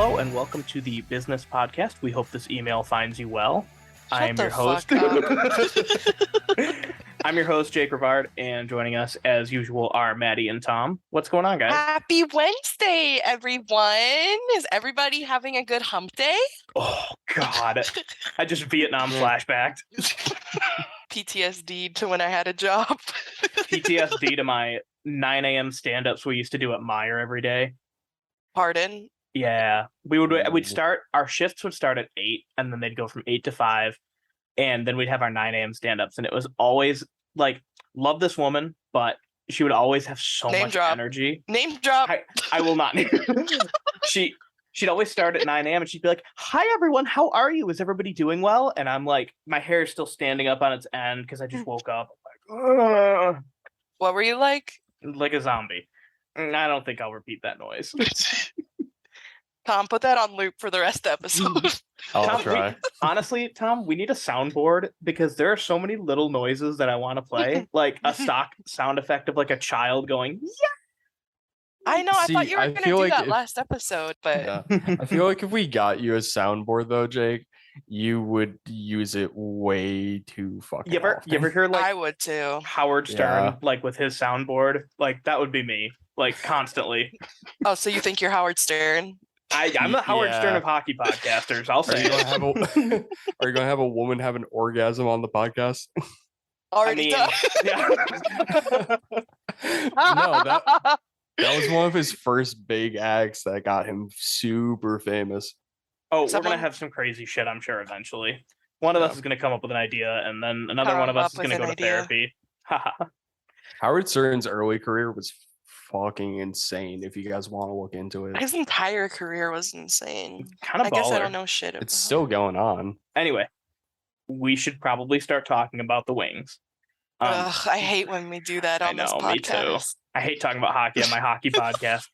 Hello and welcome to the Business Podcast. We hope this email finds you well. I am Shut your the host. fuck up. I'm your host, Jake Rivard, and joining us as usual are Maddie and Tom. What's going on, guys? Happy Wednesday, everyone. Is everybody having a good hump day? Oh, God. I just Vietnam flashbacked. PTSD to when I had a job. PTSD to my 9 a.m. stand-ups we used to do at Meyer every day. Pardon? Yeah. We'd start, our shifts would start at 8, and then they'd go from 8 to 5, and then we'd have our 9 a.m. stand-ups, and it was always, like, love this woman, but she would always have so Name much drop. energy. Name drop. I will not. She'd always start at 9 a.m. and she'd be like, "Hi everyone, how are you? Is everybody doing well?" And I'm like, my hair is still standing up on its end because I just woke up. I'm like, What were you like? like a zombie. I don't think I'll repeat that noise. Tom, put that on loop for the rest of the episode. I'll Tom, try. Honestly, Tom, we need a soundboard because there are so many little noises that I want to play, like a stock sound effect of like a child going, "Yeah." I know, I See, thought you were I going to feel do like that if- last episode, but Yeah. I feel like if we got you a soundboard though, Jake, you would use it way too fucking You ever often. hear like I would too. Howard Stern Yeah. like with his soundboard? Like that would be me, like constantly. Oh, so you think you're Howard Stern? I'm the Howard Stern Yeah. of hockey podcasters. I'll Are say you gonna it. have a Are you gonna have a woman have an orgasm on the podcast? Already mean, done. Yeah. No, that was one of his first big acts that got him super famous. Oh, we're Someone- gonna have some crazy shit, I'm sure, eventually. One of us Yeah. is gonna come up with an idea, and then another Come one of us up is gonna with go an to idea. therapy. Haha. Howard Stern's early career was fucking insane. If you guys want to look into it, His entire career was insane. Kind of I guess I baller. don't know shit about it's still going on. Anyway, we should probably start talking about the Wings. Ugh, I hate when we do that I on this know, me too. podcast. I hate talking about hockey on my hockey podcast.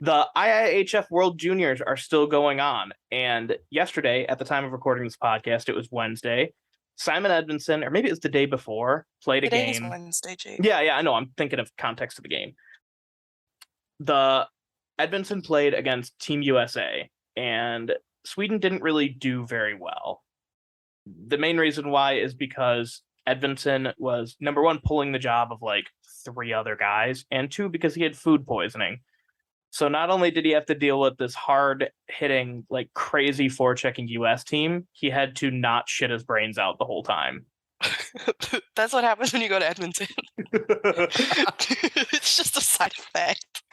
The IIHF World Juniors are still going on. And yesterday, at the time of recording this podcast, it was Wednesday. Simon Edmondson, or maybe it was the day before, played a Today's game. Wednesday, Jake. Yeah, I know. I'm thinking of context of the game. The Edmondson played against Team USA, and Sweden didn't really do very well. The main reason why is because Edmondson was, number one, pulling the job of like 3 other guys, and 2, because he had food poisoning. So not only did he have to deal with this hard-hitting, like crazy forechecking US team, he had to not shit his brains out the whole time. That's what happens when you go to Edmonton. It's just a side effect.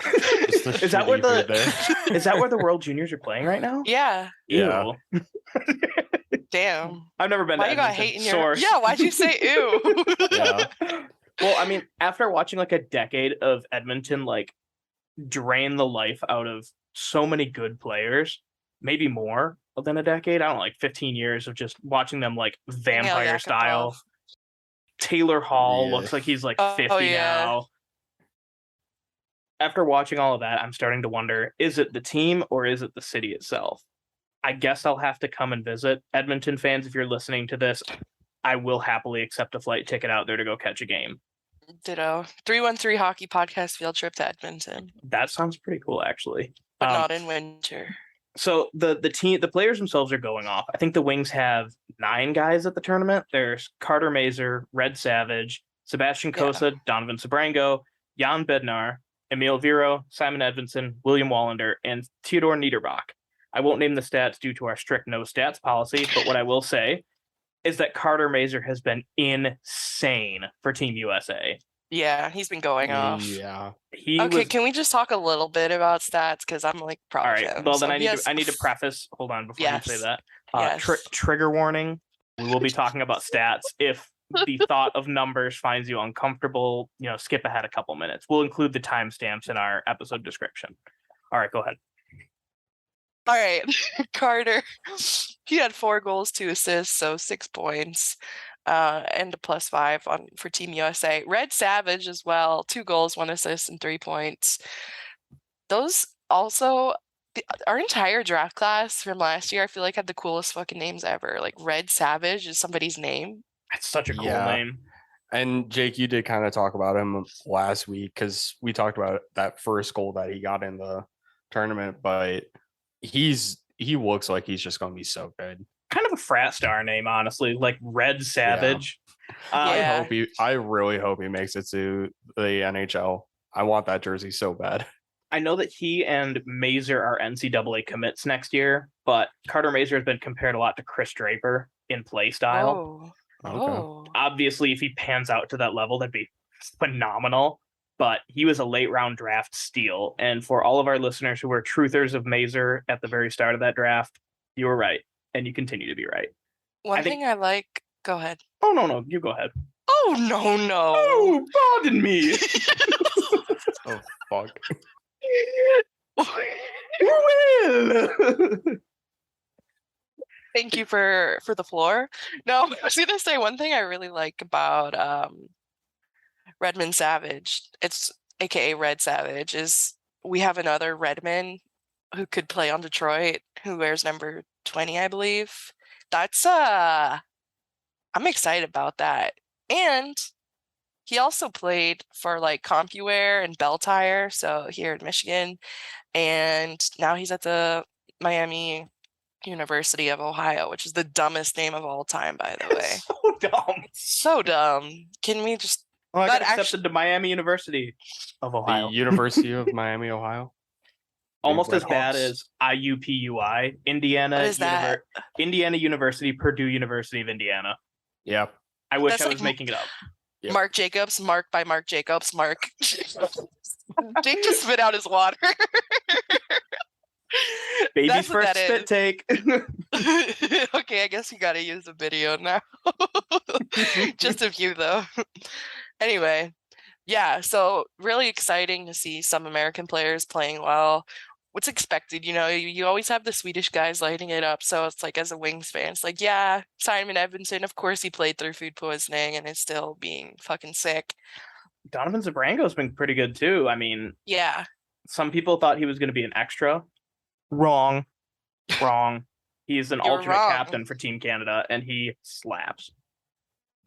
Just the Is that where shitty the- food there. Is that where the World Juniors are playing right now? Yeah, Yeah. Ew. damn. I've never been Why to you got Edmonton. hate in your Source. Yeah, why'd you say ew? Yeah. Well, I mean, after watching like a decade of Edmonton like drain the life out of so many good players, maybe more than a decade, I don't know, like 15 years of just watching them like vampire style. Taylor Hall Yeah. looks like he's like Oh, 50 yeah. now. After watching all of that, I'm starting to wonder, is it the team or is it the city itself? I guess I'll have to come and visit. Edmonton fans, if you're listening to this, I will happily accept a flight ticket out there to go catch a game. Ditto. 313 hockey podcast field trip to Edmonton, That sounds pretty cool, actually. but Um, not in winter. So the players themselves are going off. I think the Wings have 9 guys at the tournament. There's Carter Mazer, Red Savage, Sebastian Yeah. Kosa, Donovan Sabrango, Jan Bednar, Emil Viro, Simon Edmondson, William Wallander, and Theodor Niederbach. I won't name the stats due to our strict no stats policy, but what I will say is that Carter Mazer has been insane for Team USA. Yeah, he's been going off. Yeah. He Okay, was can we just talk a little bit about stats? Because I'm like proud all of right. him. Well, then So I he need has- to I need to preface. Hold on before you say Yes. that. Yes. Trigger warning. We will be talking about stats. If the thought of numbers finds you uncomfortable, skip ahead a couple minutes. We'll include the timestamps in our episode description. All right, go ahead. All right, Carter. He had 4 goals, 2 assists, so 6 points, and a +5 for Team USA. Red Savage as well, 2 goals, 1 assist, and 3 points. Those also, our entire draft class from last year, I feel like had the coolest fucking names ever. Like Red Savage is somebody's name. That's such a cool Yeah. name. And Jake, you did kind of talk about him last week because we talked about that first goal that he got in the tournament, but he looks like he's just gonna be so good. Kind of a frat star name, honestly, like Red Savage. Yeah. I really hope he makes it to the NHL. I want that jersey so bad. I know that he and Mazer are NCAA commits next year, but Carter Mazer has been compared a lot to Chris Draper in play style. Oh. Obviously, if he pans out to that level, that'd be phenomenal. But he was a late round draft steal. And for all of our listeners who were truthers of Mazer at the very start of that draft, you were right. And you continue to be right. One thing I like. Go ahead. Oh, no. You go ahead. Oh, no. Oh, pardon me. Oh, fuck. Well. Thank you for the floor. No, I was gonna say one thing I really like about Redmond Savage, it's aka Red Savage, is we have another Redmond who could play on Detroit who wears number 20, I believe. That's I'm excited about that. And he also played for like CompuWare and Bell Tire, so here in Michigan, and now he's at the Miami University of Ohio, which is the dumbest name of all time, by the way. So dumb. So dumb. Can we just I But got accepted to Miami University of Ohio. The University of Miami, Ohio. Almost as Red bad Hawks. as IUPUI, Indiana. What is that? Indiana University, Purdue University of Indiana. Yeah. I wish That's I like was making it up. Yep. Mark Jacobs, Mark by Mark Jacobs, Mark. Jake just spit out his water. Baby's That's what first that spit is. take. Okay, I guess you gotta use the video now. Just a few though. Anyway, yeah, so really exciting to see some American players playing well. What's expected, you always have the Swedish guys lighting it up. So it's like, as a Wings fan, it's like, yeah, Simon Edvinsson, of course he played through food poisoning and is still being fucking sick. Donovan Zabrango's been pretty good too. I mean, Yeah. some people thought he was going to be an extra. Wrong. He's an You're alternate wrong. captain for Team Canada, and he slaps.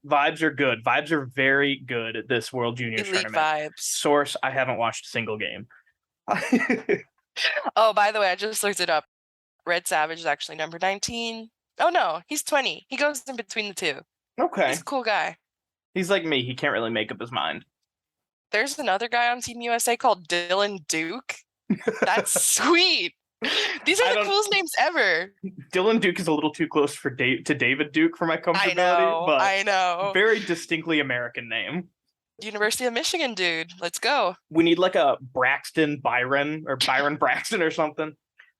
Vibes are good. Vibes are very good at this World Juniors Elite tournament. vibes. Source, I haven't watched a single game. Oh, by the way, I just looked it up. Red Savage is actually number 19. Oh no, he's 20. He goes in between the two. Okay. He's a cool guy. He's like me. He can't really make up his mind. There's another guy on Team USA called Dylan Duke. That's sweet. These I are the don't- coolest names ever. Dylan Duke is a little too close to David Duke for my comfortability, I know. but very distinctly American name. University of Michigan, dude. Let's go. We need like a Braxton Byron or Byron Braxton or something.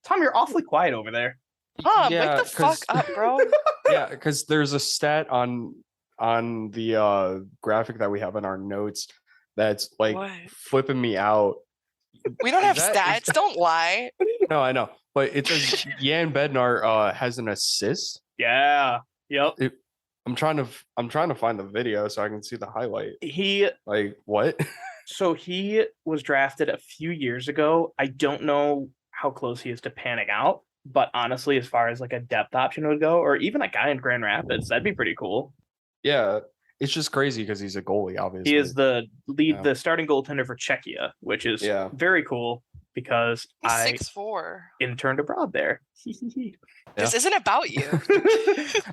Tom, you're awfully quiet over there. Tom, Yeah, wake the fuck 'cause- up, bro. Yeah, because there's a stat on the graphic that we have in our notes that's like What? flipping me out. We don't have Is that- stats. Don't lie. No, I know, but it says Jan Bednar has an assist. Yeah. Yep. I'm trying to find the video so I can see the highlight. He Like what? was drafted a few years ago. I don't know how close he is to panning out, but honestly, as far as like a depth option would go, or even a guy in Grand Rapids, that'd be pretty cool. Yeah, it's just crazy because he's a goalie. Obviously, He is the lead, Yeah. the starting goaltender for Czechia, which is Yeah. very cool because He's I 6'4". interned abroad there. This isn't about you.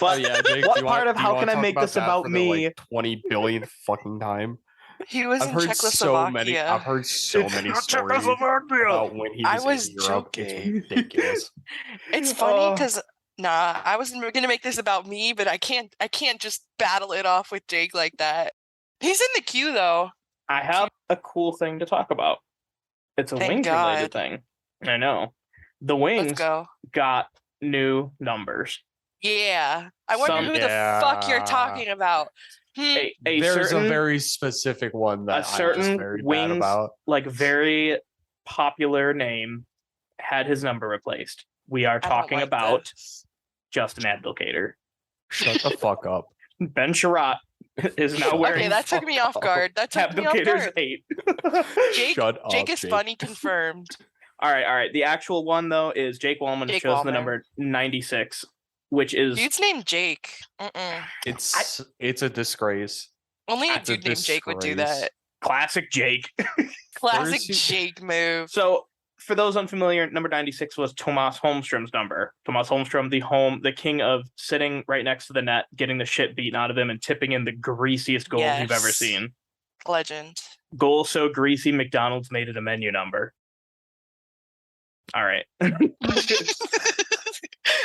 But Oh, yeah, Jake, what do you part want- of do you how wanna can I talk make this that about for the, me? like, 20 billion fucking time. He was I've in heard Czechoslovakia. I've heard so many stories about when he I was, was in Europe. joking. It's ridiculous. It's funny Oh. because I wasn't gonna make this about me, but I can't just battle it off with Jake like that. He's in the queue though. I have a cool thing to talk about. It's a Thank wings related God. thing. I know. The Let's Wings go. got new numbers. Yeah. I wonder Some- who the fuck you're Yeah. talking about. A There's certain a very specific one that I'm just certain very bad Wings about. like very popular name had his number replaced. We are I don't talking like about this. Justin Advocator. Shut the fuck up. Ben Sherratt is now wearing Okay, that took me off guard. That took me off Advocator's guard. 8. Jake, Shut up. Jake is Jake. funny confirmed. All right. The actual one though is Jake Wallman Jake chose the Wallman. number 96, which is Dude's named Jake. Mm-mm. It's a disgrace. Only a That's a dude named Jake would do disgrace. that. classic Jake. Classic he- Jake move. So for those unfamiliar, number 96 was Tomas Holmstrom's number. Tomas Holmstrom, the king of sitting right next to the net, getting the shit beaten out of him and tipping in the greasiest goals you've ever Yes. seen. Legend. Goal so greasy, McDonald's made it a menu number. All right.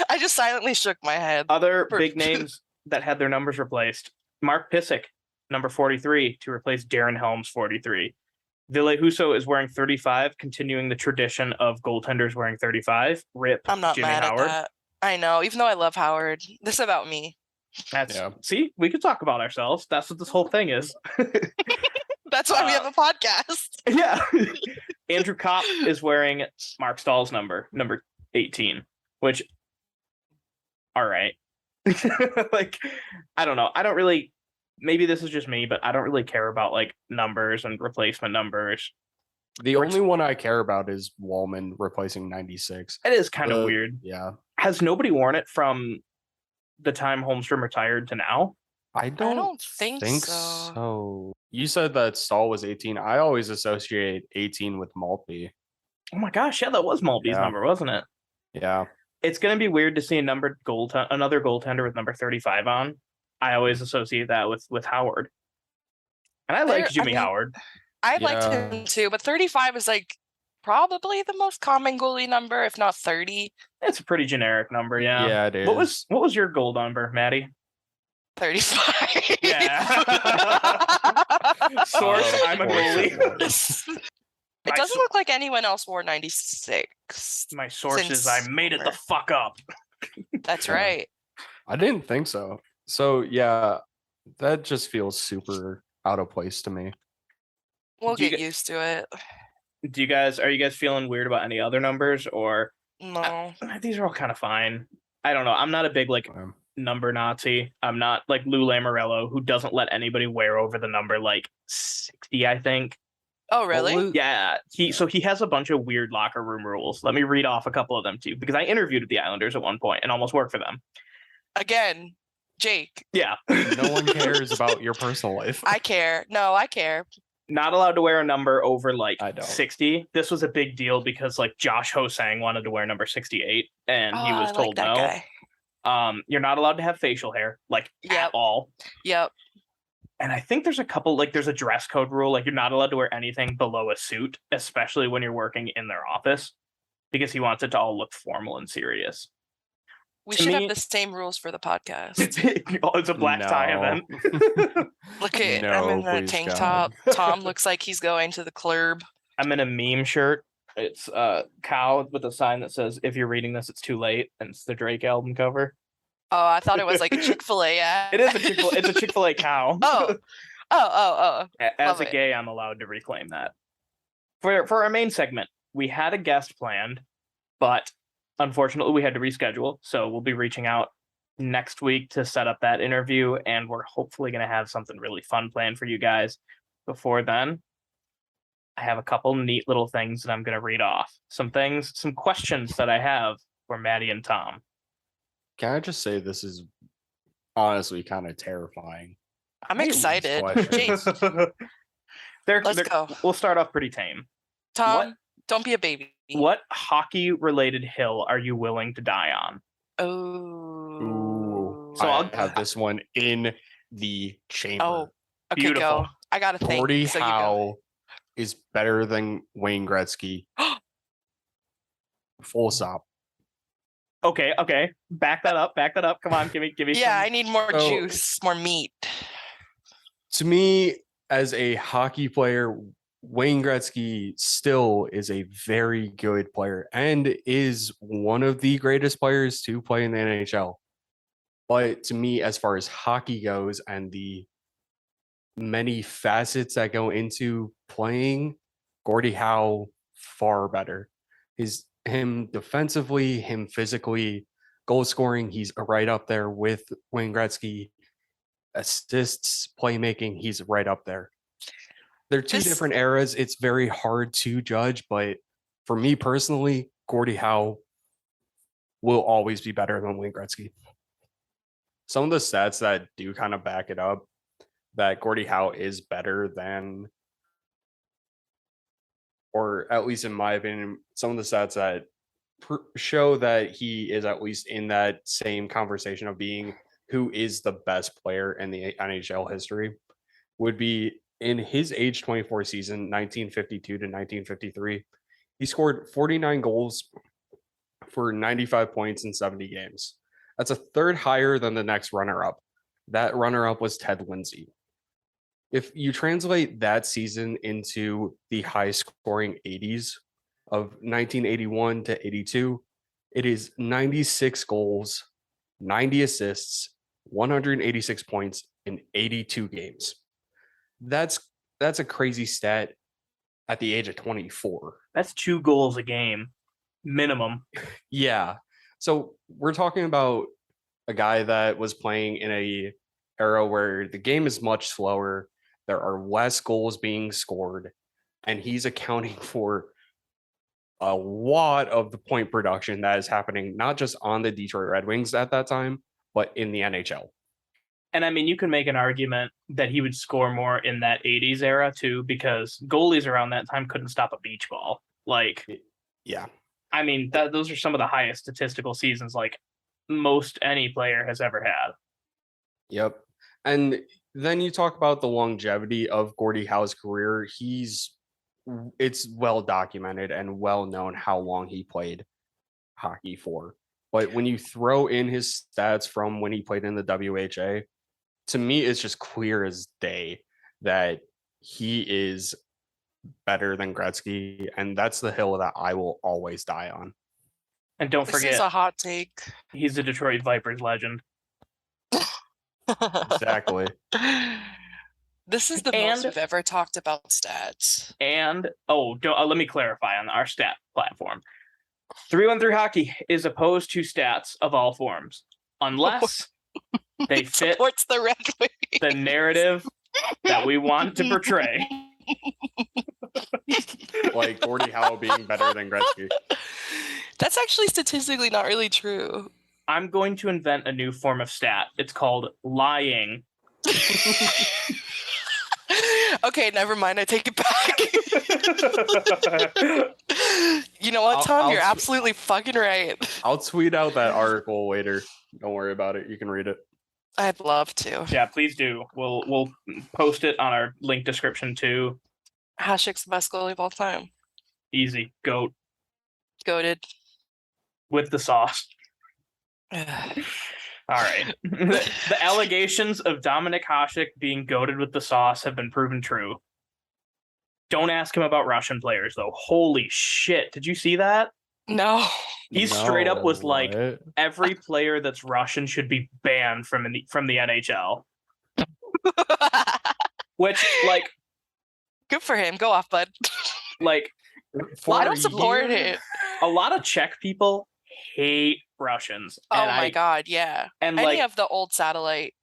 I just silently shook my head. Other big names that had their numbers replaced. Mark Pissick, number 43, to replace Darren Helms, 43. Ville Husso is wearing 35, continuing the tradition of goaltenders wearing 35. Rip I'm not Jimmy mad Howard. at that. I know, even though I love Howard. This is about me. See, we could talk about ourselves. That's what this whole thing is. That's why we have a podcast. Yeah. Andrew Kopp is wearing Mark Stahl's number 18, which, all right. Like, I don't know. I don't really, maybe this is just me, but I don't really care about like numbers and replacement numbers. The only one I care about is Wallman replacing 96. It is kind of weird. Yeah. Has nobody worn it from the time Holmstrom retired to now? I don't think so. so. You said that Stahl was 18. I always associate 18 with Maltby. Oh my gosh, yeah, that was Maltby's number, wasn't it? Yeah. It's going to be weird to see another goaltender with number 35 on. I always associate that with Howard. And I like Jimmy Howard. I liked him too, but 35 is like probably the most common goalie number, if not 30. It's a pretty generic number, yeah. Yeah, it is. What was your goal number, Maddie? 35. Yeah. Source, I'm a goalie. It doesn't look like anyone else wore 96. My source is I made it the fuck up. That's right. I didn't think so. So yeah, that just feels super out of place to me. We'll get used to it. Are you guys feeling weird about any other numbers or no? These are all kind of fine. I don't know. I'm not a big like number Nazi. I'm not like Lou Lamoriello, who doesn't let anybody wear over the number like 60, I think. Oh, really? Yeah. He has a bunch of weird locker room rules. Let me read off a couple of them too, because I interviewed at the Islanders at one point and almost worked for them. Again, Jake. Yeah. No one cares about your personal life. I care. No, I care. Not allowed to wear a number over like 60. This was a big deal because like Josh Hosang wanted to wear number 68 and he was told no. Guy. You're not allowed to have facial hair like at all. Yep. And I think there's a couple, like there's a dress code rule, like you're not allowed to wear anything below a suit, especially when you're working in their office, because he wants it to all look formal and serious. We should have the same rules for the podcast. It's a black tie event. Look at I'm in a tank top. Tom looks like he's going to the club. I'm in a meme shirt. It's a cow with a sign that says, "If you're reading this, it's too late," and it's the Drake album cover. Oh, I thought it was like a Chick-fil-A ad. It is it's a Chick-fil-A cow. Oh. As a gay, I'm allowed to reclaim that. For our main segment, we had a guest planned, but unfortunately we had to reschedule. So we'll be reaching out next week to set up that interview, and we're hopefully going to have something really fun planned for you guys. Before then, I have a couple neat little things that I'm going to read off. Some questions that I have for Maddie and Tom. Can I just say this is honestly kind of terrifying? I'm excited. Let's go. We'll start off pretty tame. Tom, don't be a baby. What hockey-related hill are you willing to die on? Oh. So I'll have this one in the chamber. Oh, okay, beautiful. Go. I gotta think. Gordie Howe is better than Wayne Gretzky. Full stop. Okay. Back that up. Come on, give me. Yeah, I need more juice, more meat. To me, as a hockey player, Wayne Gretzky still is a very good player and is one of the greatest players to play in the NHL. But to me, as far as hockey goes and the many facets that go into playing, Gordie Howe far better. Him defensively, him physically, goal scoring, he's right up there with Wayne Gretzky. Assists, playmaking, he's right up there. They're two different eras. It's very hard to judge, but for me personally, Gordie Howe will always be better than Wayne Gretzky. Some of the stats that do kind of back it up, that Gordie Howe is better than or at least in my opinion, some of the stats that show that he is at least in that same conversation of being who is the best player in the NHL history would be in his age 24 season, 1952 to 1953. He scored 49 goals for 95 points in 70 games. That's a third higher than the next runner up. That runner up was Ted Lindsay. If you translate that season into the high scoring 80s of 1981 to 82, it is 96 goals, 90 assists, 186 points in 82 games. That's a crazy stat at the age of 24. That's 2 goals a game minimum. Yeah. So we're talking about a guy that was playing in a era where the game is much slower. There are less goals being scored, and he's accounting for a lot of the point production that is happening, not just on the Detroit Red Wings at that time, but in the NHL. And I mean, you can make an argument that he would score more in that 80s era too, because goalies around that time couldn't stop a beach ball. Like, yeah. I mean, those are some of the highest statistical seasons like most any player has ever had. Yep. And then you talk about the longevity of Gordie Howe's career. It's well documented and well known how long he played hockey for. But when you throw in his stats from when he played in the WHA, to me, it's just clear as day that he is better than Gretzky. And that's the hill that I will always die on. And don't This forget, is a hot take. he's a Detroit Vipers legend. Exactly. This is the most we've ever talked about stats. And, let me clarify on our stat platform. 313 Hockey is opposed to stats of all forms, unless they fit Supports the Red Wings. the narrative that we want to portray. Like Gordie Howe being better than Gretzky. That's actually statistically not really true. I'm going to invent a new form of stat. It's called lying. Okay, never mind. I take it back. You know what, Tom? You're absolutely fucking right. I'll tweet out that article later. Don't worry about it. You can read it. I'd love to. Yeah, please do. We'll post it on our link description too. Hasek's the best goalie of all time. Easy. Goat. Goated. With the sauce. All right. The allegations of Dominik Hasek being goated with the sauce have been proven true. Don't ask him about Russian players, though. Holy shit. Did you see that? No. He straight up was like, every player that's Russian should be banned from the NHL. Which, like... Good for him. Go off, bud. Like... I don't support it. A lot of Czech people hate Russians. Oh my god, yeah. And any of the old satellite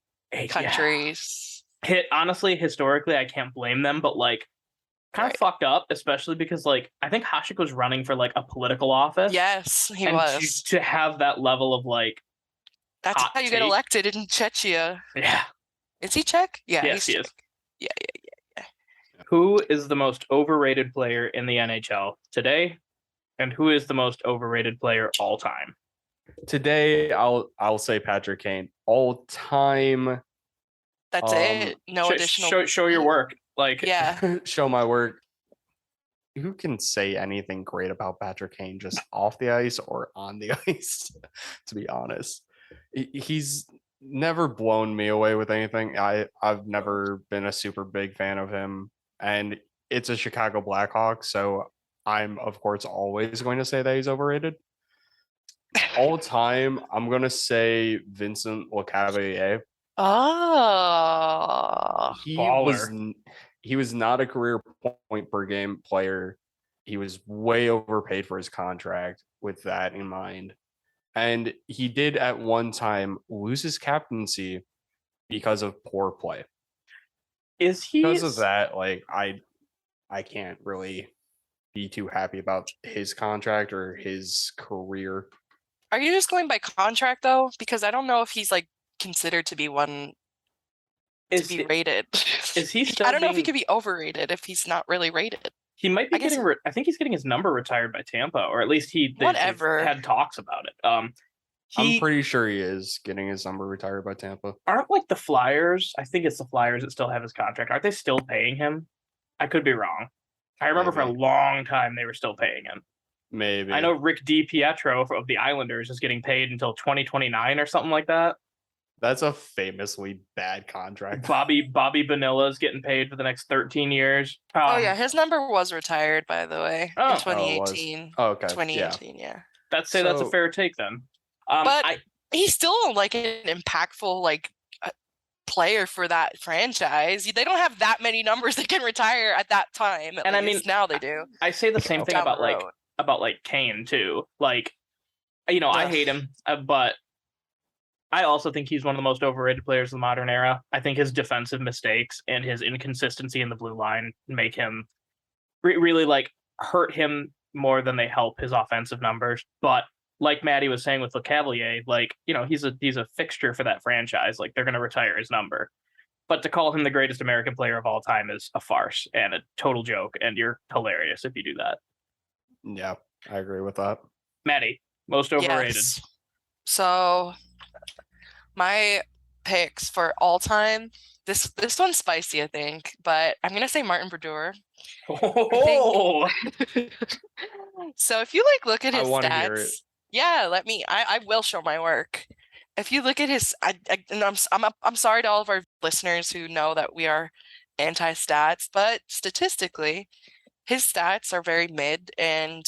countries. Yeah. Honestly, historically, I can't blame them, but like, kind of fucked up, especially because like I think Hasek was running for like a political office. Yes, he was. To have that level of like, that's how you get elected in Czechia. Yeah. Is he Czech? Yeah, yes, he is. Yeah. Who is the most overrated player in the NHL today, and who is the most overrated player all time? Today, I'll say Patrick Kane. All time. That's it. No additional. Show your work. Like, yeah. Show my work. Who can say anything great about Patrick Kane just off the ice or on the ice? To be honest, he's never blown me away with anything. I've never been a super big fan of him, and it's a Chicago Blackhawks, so I'm of course always going to say that he's overrated. All time, I'm gonna say Vincent Lecavalier. Oh, he was not a career point per game player. He was way overpaid for his contract with that in mind. And he did at one time lose his captaincy because of poor play. Because of that, like I can't really be too happy about his contract or his career. Are you just going by contract though? Because I don't know if he's like considered to be one to be rated. Is he still I don't know if he could be overrated if he's not really rated. He might be I guess- getting. I think he's getting his number retired by Tampa, or at least they've Whatever. had talks about it. I'm He pretty sure he is getting his number retired by Tampa. aren't like the Flyers. I think it's the Flyers that still have his contract. Aren't they still paying him? I could be wrong. I remember for a Maybe. long time they were still paying him. Maybe. I know Rick DiPietro of the Islanders is getting paid until 2029 or something like that. That's a famously bad contract. Bobby Bonilla is getting paid for the next 13 years. Oh yeah, his number was retired, by the way, Oh. in Oh, it 2018. Oh, okay. 2018, yeah. That's a So- fair take then. But I, he's still like an impactful player for that franchise. They don't have that many numbers they can retire at that time. And I mean, now they do. I say the same thing Down the about road. Kane too. Like, you know, I Ugh. hate him, but I also think he's one of the most overrated players of the modern era. I think his defensive mistakes and his inconsistency in the blue line make him really like hurt him more than they help his offensive numbers. But like Maddie was saying with LeCavalier, like, you know, he's a fixture for that franchise. Like, they're going to retire his number. But to call him the greatest American player of all time is a farce and a total joke, and you're hilarious if you do that. Yeah, I agree with that. Maddie, most overrated. Yes. So my picks for all time. This one's spicy, I think, but I'm gonna say Martin Brodeur. Oh, So if you look at I his wanna hear it. stats, yeah, I will show my work. If you look at his, and I'm sorry to all of our listeners who know that we are anti-stats, but statistically, his stats are very mid, and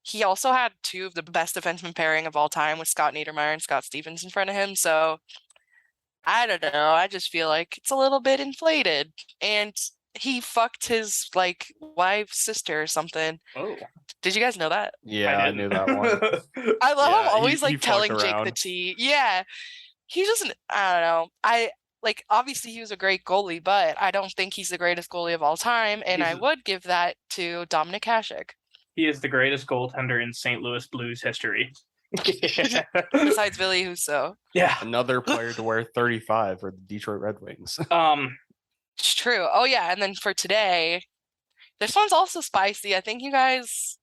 he also had two of the best defenseman pairing of all time with Scott Niedermayer and Scott Stevens in front of him. So I don't know. I just feel like it's a little bit inflated, and he fucked his wife's sister or something. oh. Did you guys know that? Yeah, I knew that one. I love Yeah, him always he telling fucked Jake the around. T. Yeah. He doesn't, I don't know. Obviously he was a great goalie, but I don't think he's the greatest goalie of all time. And I He's- would give that to Dominic Hasek. He is the greatest goaltender in St. Louis Blues history. Besides Billy Husso. Yeah. Another player to wear 35 for the Detroit Red Wings. It's true. Oh yeah. And then for today, this one's also spicy. I think you guys,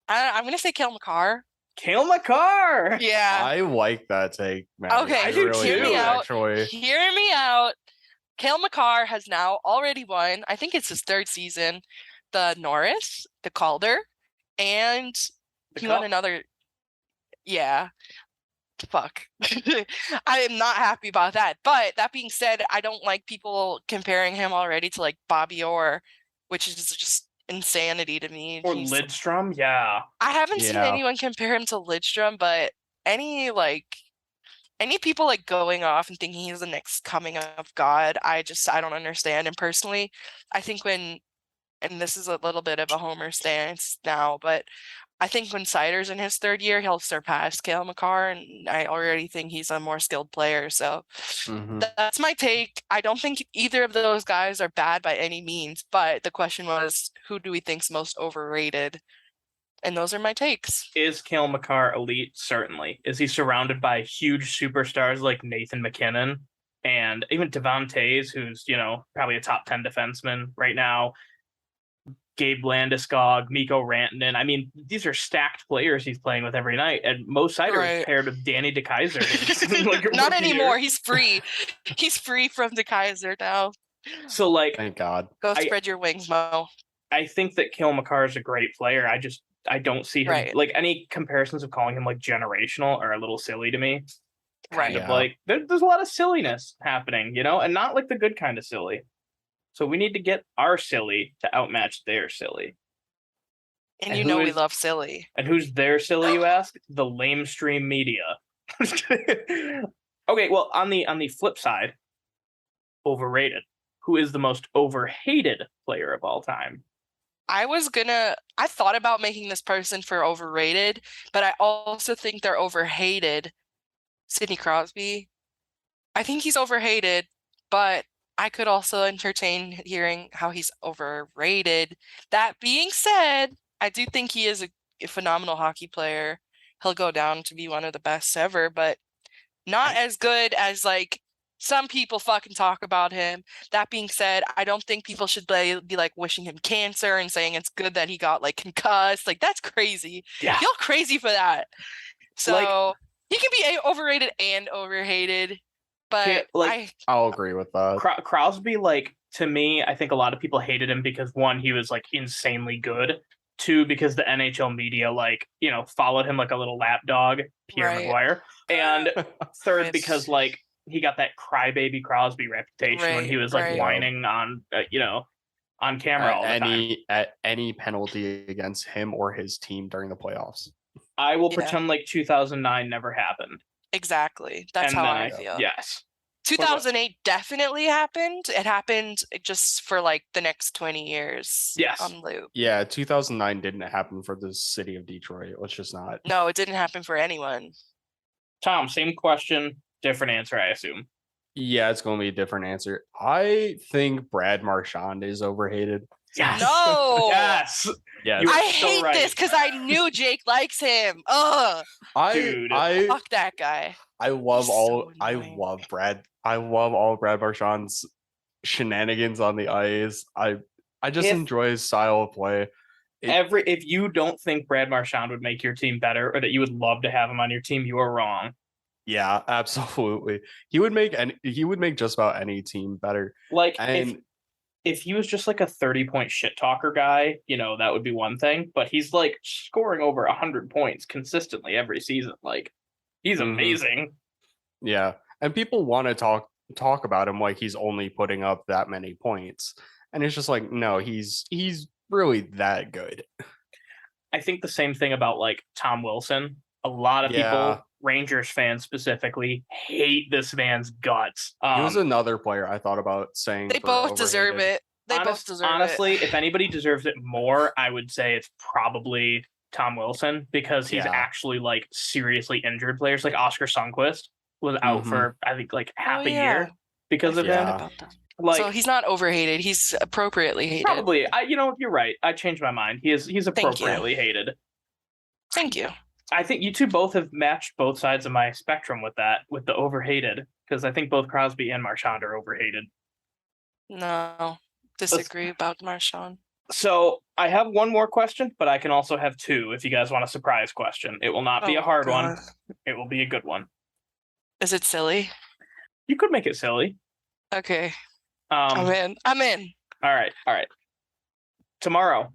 I'm going to say Cale Makar. Cale Makar. Yeah. I like that take, man. Okay, I do really too. do, actually. Hear me out. Cale Makar has now already won, I think it's his third season, the Norris, the Calder, and The he won Cup. another. Yeah. Fuck. I am not happy about that. But that being said, I don't like people comparing him already to Bobby Orr, which is just insanity to me. Or He's- Lidstrom. Yeah. I haven't seen Yeah. anyone compare him to Lidstrom, but any people going off and thinking he's the next coming of God, I don't understand. And personally, I think and this is a little bit of a homer stance now, but I think when Sider's in his third year, he'll surpass Cale Makar, and I already think he's a more skilled player. So Mhm. that's my take. I don't think either of those guys are bad by any means, but the question was, who do we think's most overrated? And those are my takes. Is Cale Makar elite? Certainly. Is he surrounded by huge superstars like Nathan McKinnon and even Devon Tays, who's, you know, probably a top 10 defenseman right now? Gabe Landeskog, Mikko Rantanen. I mean, these are stacked players he's playing with every night. And Mo Seider is Right. paired with Danny DeKaiser. Not anymore. He's free. He's free from the Kaiser now. So, like, Thank God. Go I- spread your wings, Mo. I think that Cale Makar is a great player. I don't see him Right. like any comparisons of calling him like generational are a little silly to me. Right. Kind of Yeah. like there's a lot of silliness happening, you know, and not like the good kind of silly. So we need to get our silly to outmatch their silly. And And you who know we is- love silly. And who's their silly, you ask? The lamestream media. Okay, well, on the flip side, overrated. Who is the most overhated player of all time? I thought about making this person for overrated, but I also think they're overhated. Sidney Crosby. I think he's overhated, but I could also entertain hearing how he's overrated. That being said, I do think he is a phenomenal hockey player. He'll go down to be one of the best ever, but not as good as Some people fucking talk about him. That being said, I don't think people should be like wishing him cancer and saying it's good that he got like concussed. Like that's crazy. Yeah. Y'all crazy for that. So Like- he can be overrated and overhated. But I'll agree with that. Crosby, like, to me, I think a lot of people hated him because, one, he was, like, insanely good. Two, because the NHL media, like, you know, followed him like a little lapdog, Pierre Right. Maguire. And third, Right. because, like, he got that crybaby Crosby reputation when he was, like, Right. whining on, you know, on camera all the time. At any penalty against him or his team during the playoffs. I will Yeah. pretend like 2009 never happened. Exactly. That's And how then I feel. Yes. 2008 definitely happened. It happened just for like the next 20 years. Yes. On loop. Yeah, 2009 didn't happen for the city of Detroit. Let's just not. No, it didn't happen for anyone. Tom, same question, different answer, I assume. Yeah, it's going to be a different answer. I think Brad Marchand is overhated. Yes. No. Yes. Yeah, You are I so hate right. this because I knew Jake likes him. Ugh. Dude. Fuck that guy. I love He's all so I annoying. love all Brad Marchand's shenanigans on the ice. I just If- enjoy his style of play. If you don't think Brad Marchand would make your team better or that you would love to have him on your team, you are wrong. Yeah, absolutely. He would make just about any team better. Like And if he was just like a 30-point shit talker guy, you know, that would be one thing. But he's like scoring over 100 points consistently every season. Like he's Mhm. amazing. yeah, and people want to talk about him like he's only putting up that many points. And it's just like, no, he's really that good. I think the same thing about like Tom Wilson. A lot of Yeah. people, Rangers fans specifically, hate this man's guts. He was another player I thought about saying They for both deserve overrated. it. They both deserve honestly, it. if anybody deserves it more, I would say it's probably Tom Wilson because he's Yeah. actually like seriously injured players. Like Oscar Sundqvist was out Mhm. for I think like half Oh, a year because I of Yeah. forgot him. about that. Like So he's not overhated. He's appropriately hated. probably, you're right. I changed my mind. He's you. appropriately hated. Thank you. I think you two both have matched both sides of my spectrum with that, with the overhated, because I think both Crosby and Marchand are overhated. No, disagree about Marchand. So I have one more question, but I can also have two if you guys want a surprise question. It will not be a hard one. It will be a good one. Is it silly? You could make it silly. Okay, I'm in. I'm in. All right. Tomorrow,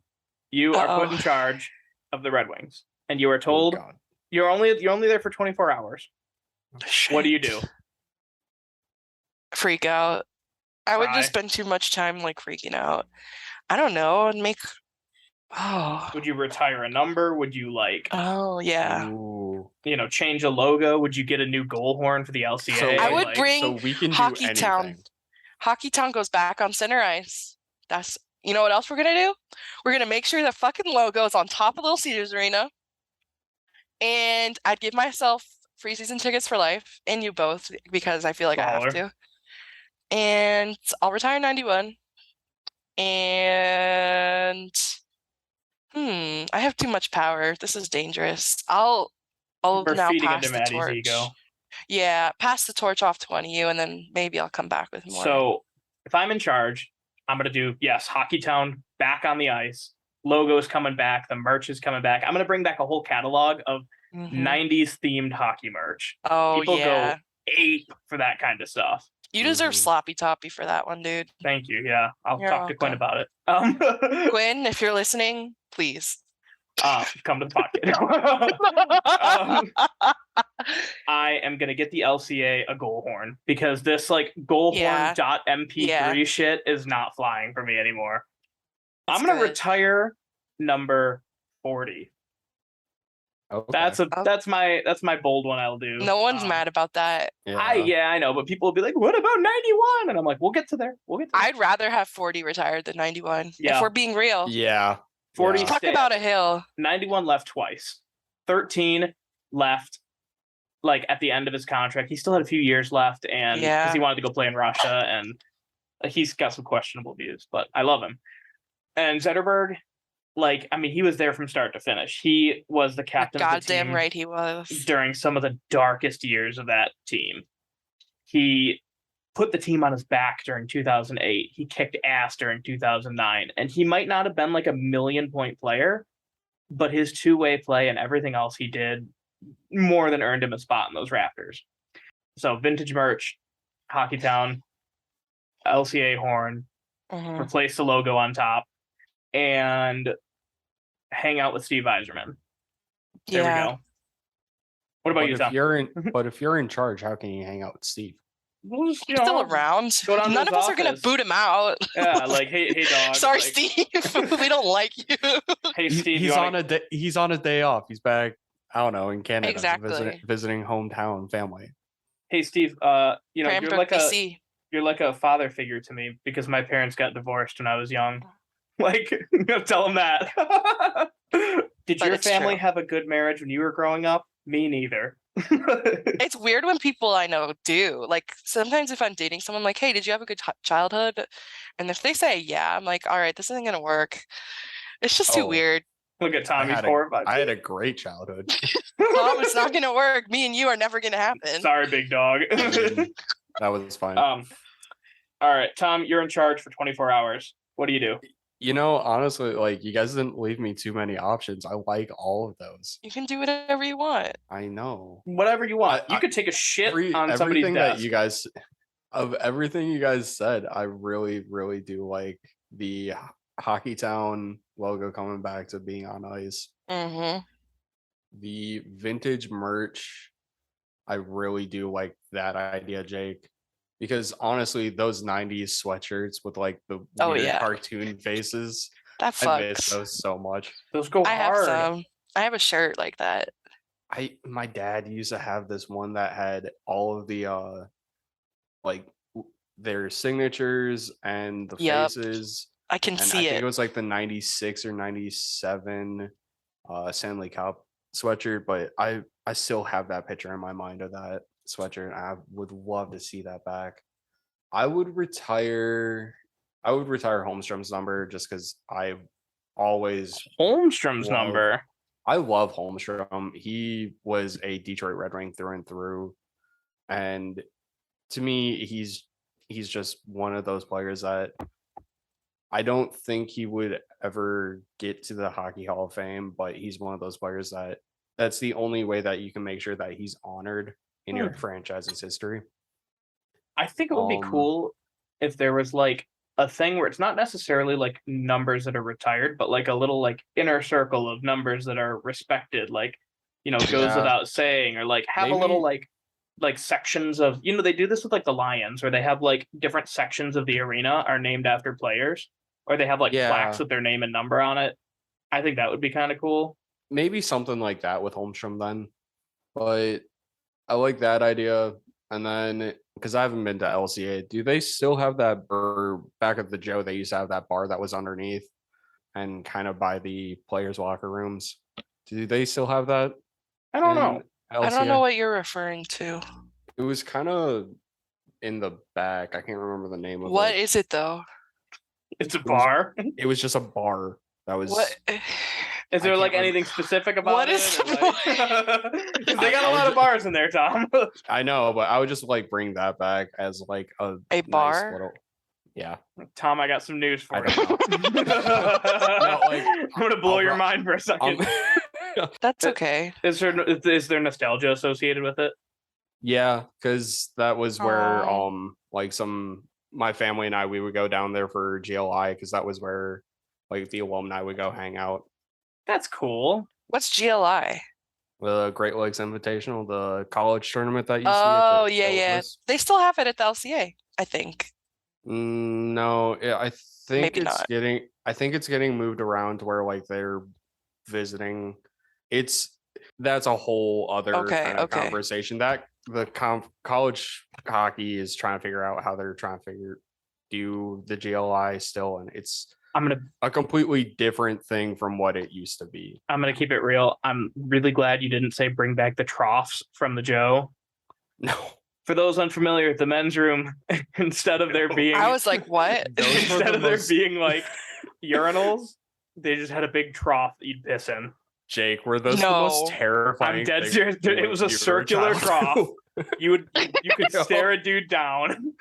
you are put Uh-oh. in charge of the Red Wings, and you are Oh, told God. you're only there for 24 hours. What do you do? Freak out. I would Cry. just spend too much time like freaking out. I don't know. I'd make. Oh. Would you retire a number? Would you Oh yeah. Ooh. change a logo? Would you get a new goal horn for the LCA? So I would Like, bring So we can Hockey do Town. anything. Hockey Town goes back on center ice. That's you know what else we're gonna do? We're gonna make sure the fucking logo is on top of Little Caesars Arena. And I'd give myself free season tickets for life, and you both because I feel like I have Baller. to. And I'll retire 91. And I have too much power. This is dangerous. I'll We're now feeding pass into the Maddie's torch. ego. Yeah, pass the torch off to one of you, and then maybe I'll come back with more. So if I'm in charge, I'm gonna do Hockey Town back on the ice. Logo's coming back. The merch is coming back. I'm gonna bring back a whole catalog of Mhm. 90s themed hockey merch. Oh People yeah, go ape for that kind of stuff. you deserve Mhm. sloppy toppy for that one, dude. Thank you. Yeah, I'll You're talk to Quinn welcome. about it. Quinn, if you're listening, please. Come to the podcast. I am gonna get the LCA a goal horn because this like Yeah. goalhorn.mp3 shit is not flying for me anymore. I'm That's gonna good. retire number 40. Okay. That's my bold one I'll do. No one's mad about that. yeah. I know, but people will be like, "What about 91?" And I'm like, "We'll get to there. We'll get to there." I'd rather have 40 retired than 91. Yeah. If we're being real. Yeah. 40 Yeah. Talk about a hill. 91 left twice. 13 left like at the end of his contract. He still had a few years left and Yeah. because he wanted to go play in Russia and he's got some questionable views, but I love him. And Zetterberg, he was there from start to finish. He was the captain of the Goddamn team right he was. during some of the darkest years of that team. He put the team on his back during 2008. He kicked ass during 2009. And he might not have been like a 1,000,000-point player, but his two-way play and everything else he did more than earned him a spot in those Raptors. So vintage merch, Hockeytown, LCA horn, replace the logo on top, and hang out with Steve Yzerman. There we go. What about you, Tom? But if you're in charge, how can you hang out with Steve? We'll just, Still around. None of us are gonna boot him out. Yeah, like hey dog. Sorry, like, Steve. We don't like you. Hey Steve, he's on a day off. He's back. I don't know, in Canada, exactly. visiting hometown family. Hey Steve, you know, Cranbrook, you're like a father figure to me because my parents got divorced when I was young. Like, tell them that. Did your family have a good marriage when you were growing up? Me neither. It's weird when people I know do. Like sometimes if I'm dating someone, I'm like, hey, did you have a good childhood? And if they say yeah, I'm like, all right, this isn't gonna work. It's just too weird. Look at Tommy's horrified. I had a great childhood. Mom, it's not gonna work. Me and you are never gonna happen. Sorry, big dog. That was fine. All right, Tom, you're in charge for 24 hours. What do you do? You know, honestly, like you guys didn't leave me too many options. I like all of those. You can do whatever you want. I know. Whatever you want. You could take a shit on somebody's desk. Everything you guys said, I really, really do like the Hockeytown logo coming back to being on ice. The vintage merch, I really do like that idea, Jake. Because honestly, those 90s sweatshirts with like the weird cartoon faces, that fucks. I miss those so much. Those go hard. Have some. I have a shirt like that. My dad used to have this one that had all of the like their signatures and the faces. I can see it. It was like the 96 or 97 Stanley Cup sweatshirt, but I still have that picture in my mind of that sweatshirt, and I would love to see that back. I would retire Holmstrom's number just because I've always number. I love Holmstrom. He was a Detroit Red Wing through and through, and to me, he's just one of those players that I don't think he would ever get to the Hockey Hall of Fame, but he's one of those players that's the only way that you can make sure that he's honored in your franchise's history. I think it would be cool if there was like a thing where it's not necessarily like numbers that are retired, but like a little like inner circle of numbers that are respected, like, you know, goes without saying, or like have a little like sections of, you know, they do this with like the Lions, where they have like different sections of the arena are named after players, or they have like plaques with their name and number on it. I think that would be kind of cool. Maybe something like that with Holmstrom then, but I like that idea. And then, because I haven't been to LCA, do they still have that back at the Joe? They used to have that bar that was underneath and kind of by the players' locker rooms. Do they still have that? I don't know. LCA? I don't know what you're referring to. It was kind of in the back. I can't remember the name of it. What is it though? It's a bar. It was just a bar that was. What? Is there like anything specific about what it? Is they got a lot of bars in there, Tom. I know, but I would just like bring that back as like a nice bar. Little, yeah. Tom, I got some news for you. I'm gonna blow your mind for a second. That's okay. Is there nostalgia associated with it? Yeah, because that was where like my family and we would go down there for GLI, because that was where like the alumni would go hang out. That's cool. What's GLI? The Great Lakes Invitational, the college tournament that you see. Oh, yeah. They still have it at the LCA, I think. No, I think Maybe not. I think it's getting moved around to where like they're visiting. That's a whole other kind of conversation. That the college hockey is trying to figure out how they're trying to do the GLI still, and it's a completely different thing from what it used to be. I'm gonna keep it real. I'm really glad you didn't say bring back the troughs from the Joe. No. For those unfamiliar with the men's room, instead of there being, I was like, what? Instead of there being like urinals, they just had a big trough that you'd piss in. Jake, were those the most terrifying? I'm dead serious. It was a circular trough. You could stare a dude down.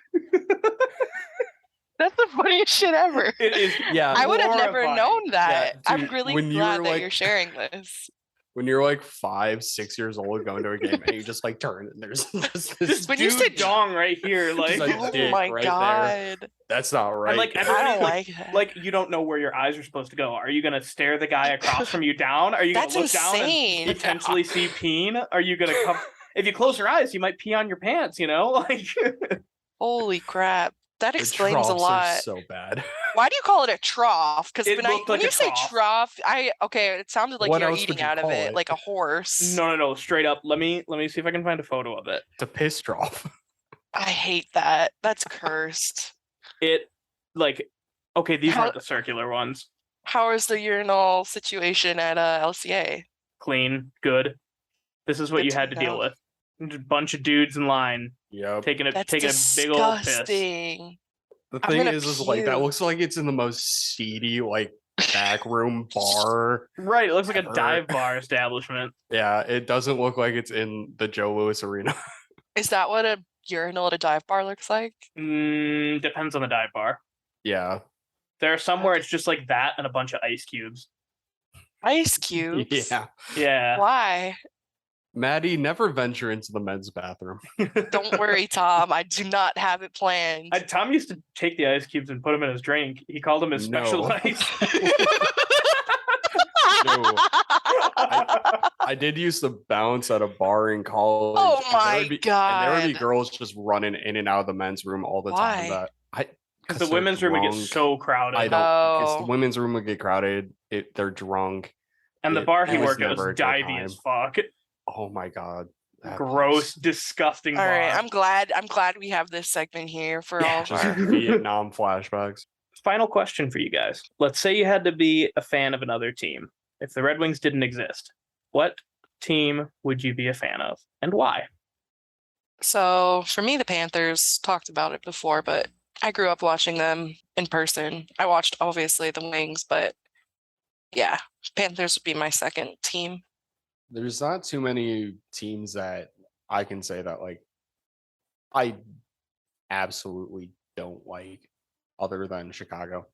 That's the funniest shit ever. It is. Yeah. I would have never horrifying. known that. I'm dude, really when you glad were, that like- you're sharing this. When you're like 5, 6 years old going to a game and you just like turn and there's just this This When you dude said- dong right here, like, like, Oh dick my right there. god. that's not right. and like I everybody, don't like, like that. like you don't know where your eyes are supposed to go. Are you gonna stare the guy across from you down? Are you That's gonna look down and insane. potentially see peen? Are you gonna come? If you close your eyes, you might pee on your pants. You know, like Holy crap. That The explains a troughs are lot. so bad. Why do you call it a trough? Because It when looked like you a say trough. it sounded like What you're else would eating you out of call it, it? like a horse. no, straight up. Let me see if I can find a photo of it. It's a piss trough. I hate that. That's cursed. It like okay, these How- aren't the circular ones. How is the urinal situation at LCA? Clean, good. This is what Good you to had to deal know. with. Just a bunch of dudes in line Yep. taking a That's big old piss. disgusting. The I'm thing gonna is like that puke. looks like it's in the most seedy like back room bar. Right, it looks like a Ever. dive bar establishment. Yeah, it doesn't look like it's in the Joe Louis Arena. Is that what a urinal at a dive bar looks like? Depends on the dive bar. Yeah. There are some where it's just like that and a bunch of ice cubes. Ice cubes? Yeah. Yeah. Why? Maddie, never venture into the men's bathroom. Don't worry, Tom. I do not have it planned. Tom used to take the ice cubes and put them in his drink. He called them his special No. ice. No. I did used to bounce at a bar in college. Oh and there my would be- And there would be God. girls just running in and out of the men's room all the Why? time. Because the women's room would get so crowded. I don't. Because Oh. the women's room would get crowded. They're drunk. And the it bar he was worked at never a was good divey time. as fuck. Oh my god. that Gross, place. disgusting All bar. right, I'm glad we have this segment here for all of Just our Vietnam flashbacks. Final question for you guys. Let's say you had to be a fan of another team. If the Red Wings didn't exist, what team would you be a fan of and why? So for me, the Panthers, talked about it before, but I grew up watching them in person. I watched obviously the Wings, but yeah, Panthers would be my second team. There's not too many teams that I can say that like I absolutely don't like other than Chicago.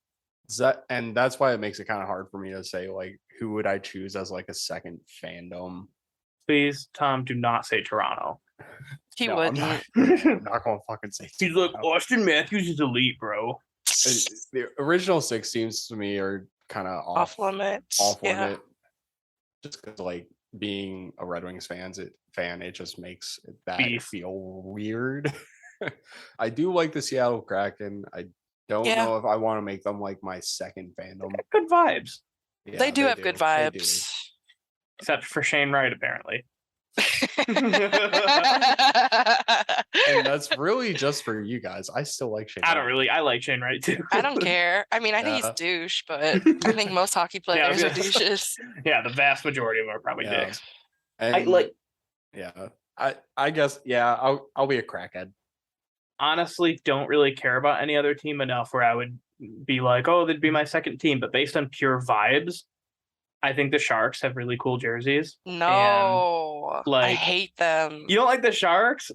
And that's why it makes it kind of hard for me to say like who would I choose as like a second fandom. Please, Tom, do not say Toronto. He No, wouldn't. I'm not gonna fucking say. He's like, Toronto. Austin Matthews is elite, bro. The original 6 teams to me are kind of Off limits. off Yeah. limit. Just because like being a Red Wings fan, it just makes that Beef. feel weird. I do like the Seattle Kraken. I don't Yeah. know if I want to make them like my second fandom. Good vibes. Yeah, They do have good They do. vibes. Except for Shane Wright, apparently. And that's really just for you guys. I still like Shane. I Wright. like Shane Wright too. I don't care. I mean, I think he's Yeah. a douche, but I think most hockey Yeah, I was players are gonna- douches. Yeah, the vast majority of them are probably Yeah. dicks. And, yeah. I guess I'll be a crackhead. Honestly don't really care about any other team enough where I would be like, oh, they'd be my second team. But based on pure vibes, I think the Sharks have really cool jerseys. No, I like, hate them. You don't like the Sharks?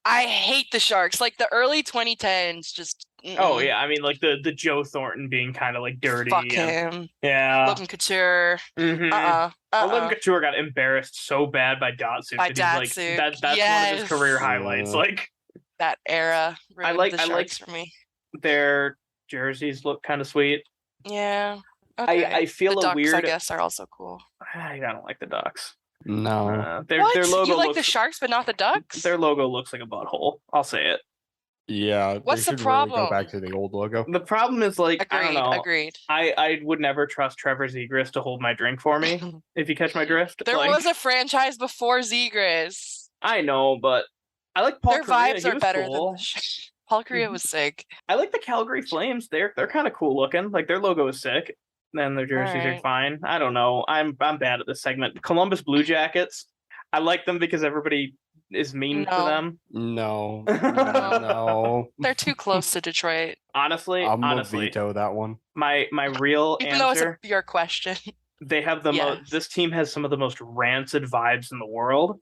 I hate the Sharks. Like the early 2010s, just Oh mm-mm. yeah, I mean like the Joe Thornton being kind of like dirty. Fuck and- him. Yeah. Logan Couture. Mhm. Uh-uh. Logan Couture got embarrassed so bad by Datsuk By that he's Datsuk, like that's one of his career yes. highlights. Like That era. ruined like- the I like- Sharks for me. their jerseys look kind of sweet. Yeah. Okay. I feel the a Ducks, weird. I guess, are also cool. I don't like the Ducks. No. Their What? logo You like looks, the Sharks, but not the Ducks? Their logo looks like a butthole. I'll say it. Yeah. What's they the should really go problem? back to the old logo. The problem is like I don't Agreed. know. Agreed. I would never trust Trevor Zegras to hold my drink for me. If you catch my drift, There Like, was a franchise before Zegras. I know, but I like Paul. Their Kariya. vibes He are was better cool. than Paul Kariya was sick. I like the Calgary Flames. They're kind of cool looking. Like their logo is sick. And their jerseys are Alright. fine. I don't know. I'm bad at this segment. Columbus Blue Jackets. I like them because everybody is mean to No. them. No. No. They're too close to Detroit. Honestly, I'm gonna honestly, veto that one. my real Even though it's answer. your question. They have the Yes. this team has some of the most rancid vibes in the world.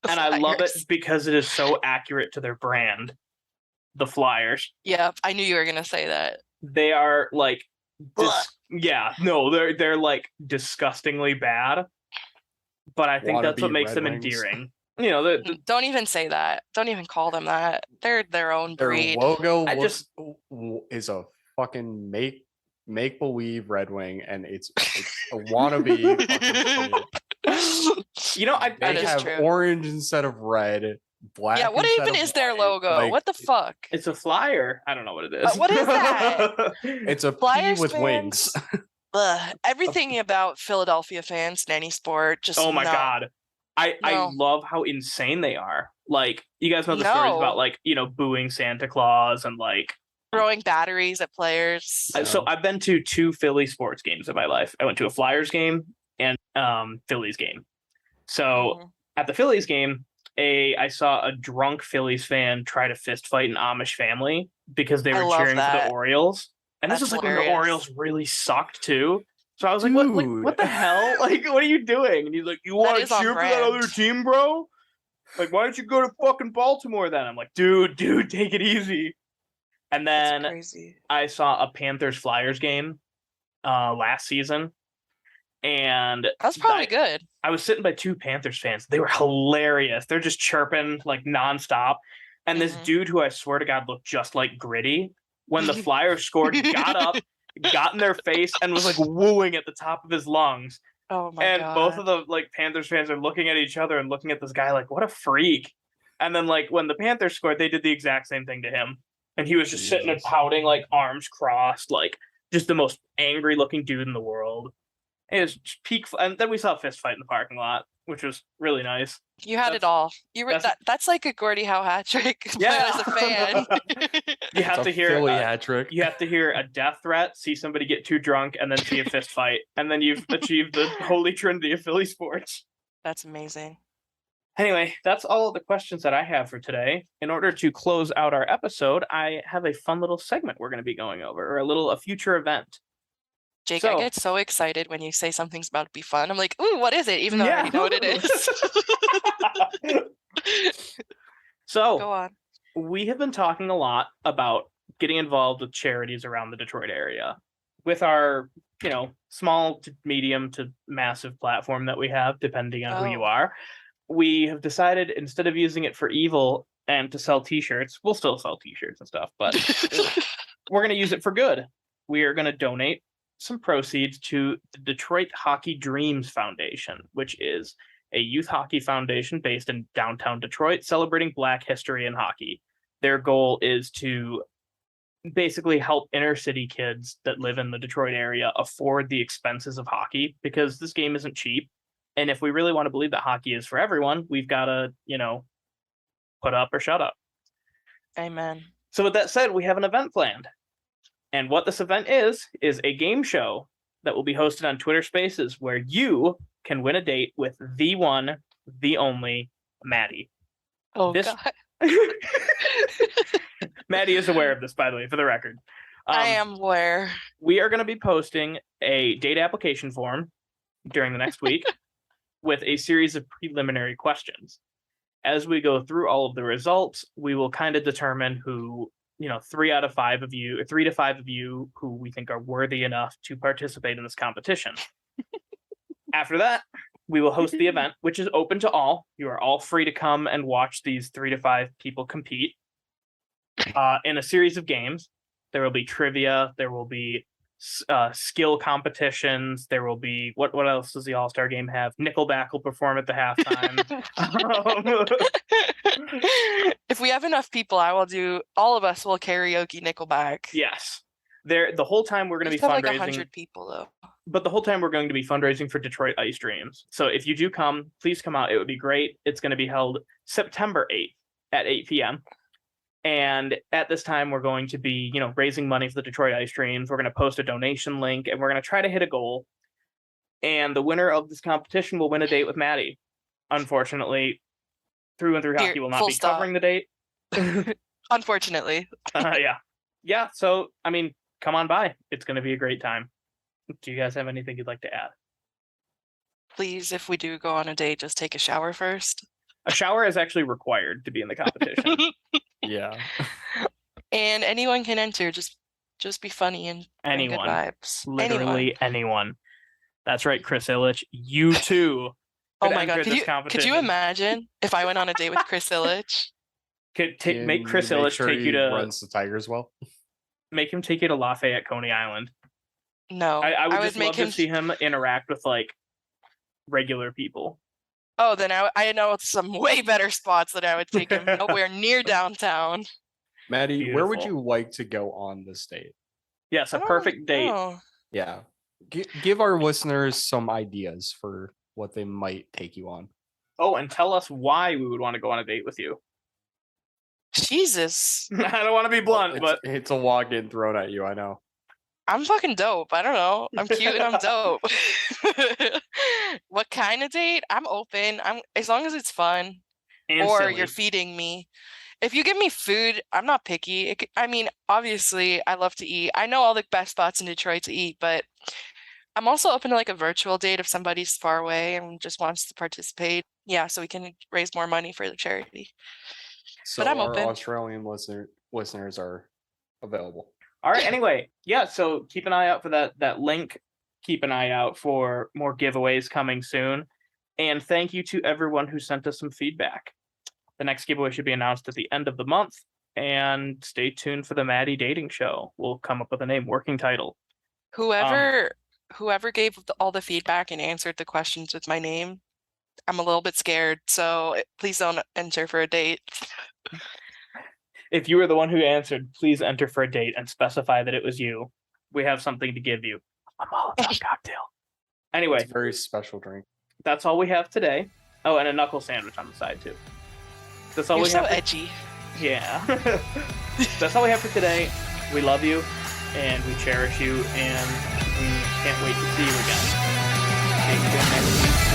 And I love it Flyers. because it is so accurate to their brand. the Flyers. Yep, I knew you were gonna say that. They are like, Ugh. they're like disgustingly bad. But I think that's what Wannabe makes Red them Wings. endearing. You know, Don't even say that. Don't even call them that. They're their own Their breed. logo I is a fucking make believe Red Wing, and it's a wannabe fucking shit. you know, They That is have true. orange instead of red, black. Yeah, what instead even of is their white. logo? Like, What the fuck? it's a flyer. I don't know what it is. What is that? It's a P Flyers with fans? wings. Ugh, everything about Philadelphia fans in any sport just Oh my no. god. I No. love how insane they are. Like, you guys know the stories about No. like, you know, booing Santa Claus and like Throwing batteries at players. so No. I've been to 2 Philly sports games in my life. I went to a Flyers game and Phillies game. So Mhm. at the Phillies game, I saw a drunk Phillies fan try to fist fight an Amish family because they I were love cheering for that. the Orioles. And this That's was like when the hilarious. Orioles really sucked too. So I was like, what the Dude. hell? Like, what are you doing? And he's like, you That want to is on cheer for that other brand. team, bro? Like, why don't you go to fucking Baltimore then? I'm like, dude, take it easy. And That's then crazy. I saw a Panthers Flyers game last season. And That's probably good. I was sitting by 2 Panthers fans. They were hilarious. They're just chirping like nonstop. And this Mhm. dude who I swear to God looked just like Gritty, when the Flyers scored, got up, got in their face, and was like wooing at the top of his lungs. Oh my And god. both of the like Panthers fans are looking at each other and looking at this guy like, what a freak. And then like when the Panthers scored, they did the exact same thing to him. And he was just sitting and Jesus. pouting, like arms crossed, like just the most angry looking dude in the world. It was just peak. And then we saw a fist fight in the parking lot, which was really nice. You had it That's- all. You were that's- that's like a Gordie Howe hat trick. but Yeah. as a fan. You have It's to a hear Philly hat trick. you have to hear a death threat, see somebody get too drunk, and then see a fist fight, and then you've achieved the holy trinity of Philly sports. That's amazing. Anyway, that's all of the questions that I have for today. In order to close out our episode, I have a fun little segment we're going to be going over, or a future event. Jake, I So- get so excited when you say something's about to be fun. I'm like, ooh, what is it? Even though I already know what it is. So Go on. we have been talking a lot about getting involved with charities around the Detroit area with our, small to medium to massive platform that we have, depending on who you Oh. are. We have decided instead of using it for evil and to sell t-shirts, we'll still sell t-shirts and stuff, but we're going to use it for good. We are going to donate some proceeds to the Detroit Hockey Dreams Foundation, which is a youth hockey foundation based in downtown Detroit, celebrating Black history in hockey. Their goal is to basically help inner city kids that live in the Detroit area afford the expenses of hockey, because this game isn't cheap. And if we really want to believe that hockey is for everyone, we've got to, put up or shut up. Amen. So with that said, we have an event planned. And what this event is a game show that will be hosted on Twitter Spaces, where you can win a date with the one, the only Maddie. Oh This- god. Maddie is aware of this, by the way, for the record. I am aware. We are going to be posting a date application form during the next week with a series of preliminary questions. As we go through all of the results, we will kind of determine who, 3 to 5 of you who we think are worthy enough to participate in this competition. After that, we will host the event, which is open to all. You are all free to come and watch these 3 to 5 people compete in a series of games. There will be trivia. There will be skill competitions. There will be what else does the All-Star game have? Nickelback will perform at the halftime. If we have enough people, all of us will karaoke Nickelback. Yes. The whole time we're going to be Have like fundraising, 100 people though. but the whole time we're going to be fundraising for Detroit Ice Dreams. So if you do come, please come out. It would be great. It's going to be held September 8th at 8 p.m. And at this time, we're going to be, raising money for the Detroit Ice Dreams. We're going to post a donation link, and we're going to try to hit a goal. And the winner of this competition will win a date with Maddie. Unfortunately, Through and Through Here, Hockey will not full be stop. covering the date. Unfortunately. Yeah. So, come on by. It's going to be a great time. Do you guys have anything you'd like to add? Please, if we do go on a date, just take a shower first. A shower is actually required to be in the competition. Yeah. And anyone can enter. Just be funny and bring good Anyone. vibes. Literally anyone. That's right, Chris Illich. You too. Oh could my enter god! this Could you competition. imagine if I went on a date with Chris Illich? Make Chris Can you Illich sure take you he to runs the Tigers well. make him take you to Lafayette, Coney Island. No, I would would just make love him. to see him interact with like regular people. Oh, then I know some way better spots that I would take him. Nowhere near downtown. Maddie, where would Beautiful. you like to go on this date? Yes, I a don't perfect date. know. Yeah. Give our listeners some ideas for what they might take you on. Oh, and tell us why we would want to go on a date with you. Jesus, I don't want to be blunt, but It's a log in thrown at you, I know. I'm fucking dope. I don't know. I'm cute and I'm dope. What kind of date? I'm open. As long as it's fun and or silly. you're feeding me. If you give me food, I'm not picky. I mean, obviously, I love to eat. I know all the best spots in Detroit to eat, but I'm also open to like a virtual date if somebody's far away and just wants to participate. Yeah, so we can raise more money for the charity. So I'm our open. Australian listeners are available. All right. Anyway, yeah. So keep an eye out for that link. Keep an eye out for more giveaways coming soon. And thank you to everyone who sent us some feedback. The next giveaway should be announced at the end of the month. And stay tuned for the Maddie Dating Show. We'll come up with a name, working title. Whoever gave all the feedback and answered the questions with my name, I'm a little bit scared. So please don't enter for a date. If you were the one who answered, please enter for a date and specify that it was you. We have something to give you. A Molotov cocktail. Anyway, It's a very special drink. that's all we have today. Oh, and a knuckle sandwich on the side too. That's all You're we so have. edgy. Yeah. That's all we have for today. We love you and we cherish you and we can't wait to see you again. Stay tuned next week.